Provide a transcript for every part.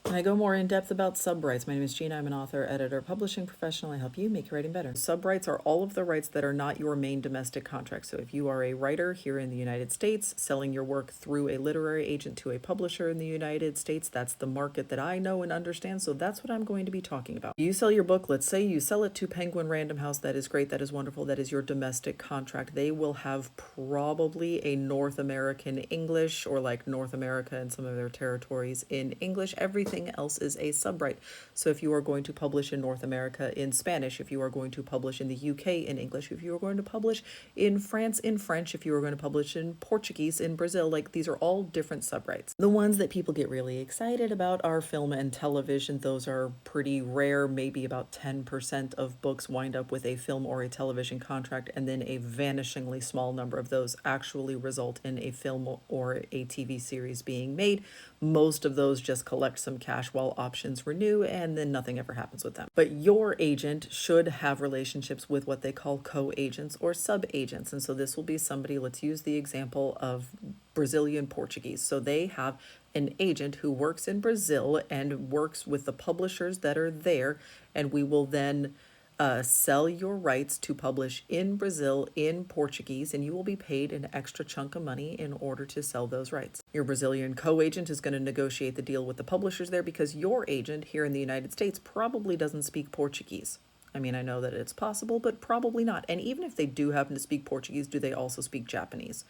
And I go more in depth about subrights. My name is Gina. I'm an author, editor, publishing professional. I help you make your writing better. Subrights are all of the rights that are not your main domestic contract. So if you are a writer here in the United States, selling your work through a literary agent to a publisher in the United States, that's the market that I know and understand. So that's what I'm going to be talking about. You sell your book, let's say you sell it to Penguin Random House. That is great. That is wonderful. That is your domestic contract. They will have probably a North American English, or like North America and some of their territories in English. Everything else is a subright. So if you are going to publish in North America in Spanish, if you are going to publish in the UK in English, if you are going to publish in France in French, if you are going to publish in Portuguese in Brazil, like these are all different subrights. The ones that people get really excited about are film and television. Those are pretty rare. Maybe about 10% of books wind up with a film or a television contract, and then a vanishingly small number of those actually result in a film or a TV series being made. Most of those just collect some cash while options renew, and then nothing ever happens with them. But your agent should have relationships with what they call co-agents or sub-agents. And so this will be somebody, let's use the example of Brazilian Portuguese. So they have an agent who works in Brazil and works with the publishers that are there, and we will then sell your rights to publish in Brazil in Portuguese, and you will be paid an extra chunk of money in order to sell those rights. Your Brazilian co-agent is going to negotiate the deal with the publishers there because your agent here in the United States probably doesn't speak Portuguese. I mean, I know that it's possible, but probably not. And even if they do happen to speak Portuguese, do they also speak Japanese?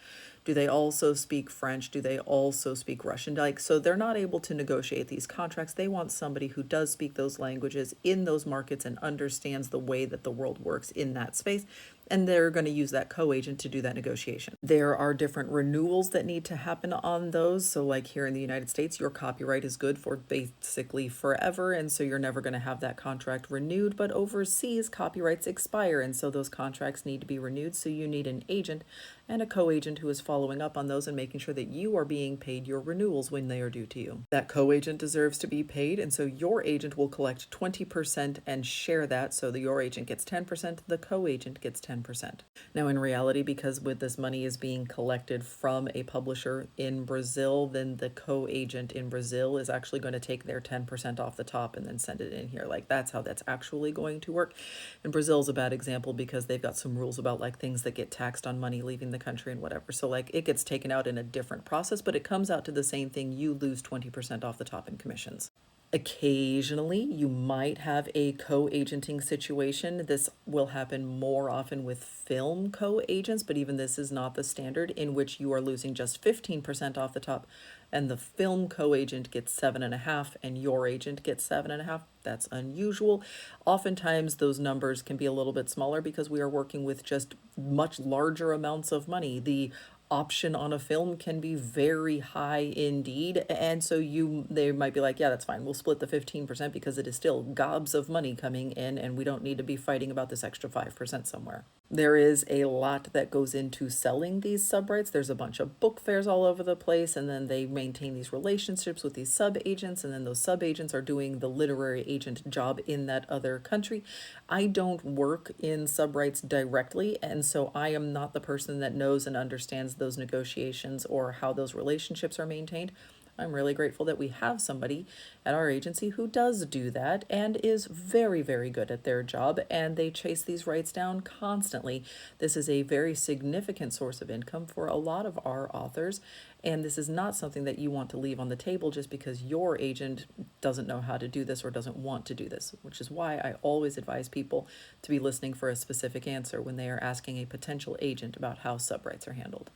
Do they also speak French? Do they also speak Russian? Like, so they're not able to negotiate these contracts. They want somebody who does speak those languages in those markets and understands the way that the world works in that space. And they're going to use that co-agent to do that negotiation. There are different renewals that need to happen on those. So like here in the United States, your copyright is good for basically forever. And so you're never going to have that contract renewed. But overseas, copyrights expire. And so those contracts need to be renewed. So you need an agent and a co-agent who is following up on those and making sure that you are being paid your renewals when they are due to you. That co-agent deserves to be paid. And so your agent will collect 20% and share that. So your agent gets 10%, the co-agent gets 10%. Now, in reality, because with this money is being collected from a publisher in Brazil, then the co-agent in Brazil is actually going to take their 10% off the top and then send it in here. Like, that's how that's actually going to work. And Brazil is a bad example because they've got some rules about like things that get taxed on money leaving the country and whatever. So like it gets taken out in a different process, but it comes out to the same thing. You lose 20% off the top in commissions. Occasionally, you might have a co-agenting situation. This will happen more often with film co-agents, but even this is not the standard, in which you are losing just 15% off the top, and the film co-agent gets 7.5 and your agent gets 7.5. That's unusual. Oftentimes those numbers can be a little bit smaller because we are working with just much larger amounts of money. The option on a film can be very high indeed, and so they might be like, yeah, that's fine, we'll split the 15% because it is still gobs of money coming in and we don't need to be fighting about this extra 5% somewhere. There is a lot that goes into selling these subrights. There's a bunch of book fairs all over the place, and then they maintain these relationships with these sub-agents, and then those sub-agents are doing the literary agent job in that other country. I don't work in subrights directly, and so I am not the person that knows and understands those negotiations or how those relationships are maintained. I'm really grateful that we have somebody at our agency who does do that and is very, very good at their job, and they chase these rights down constantly. This is a very significant source of income for a lot of our authors, and this is not something that you want to leave on the table just because your agent doesn't know how to do this or doesn't want to do this, which is why I always advise people to be listening for a specific answer when they are asking a potential agent about how subrights are handled.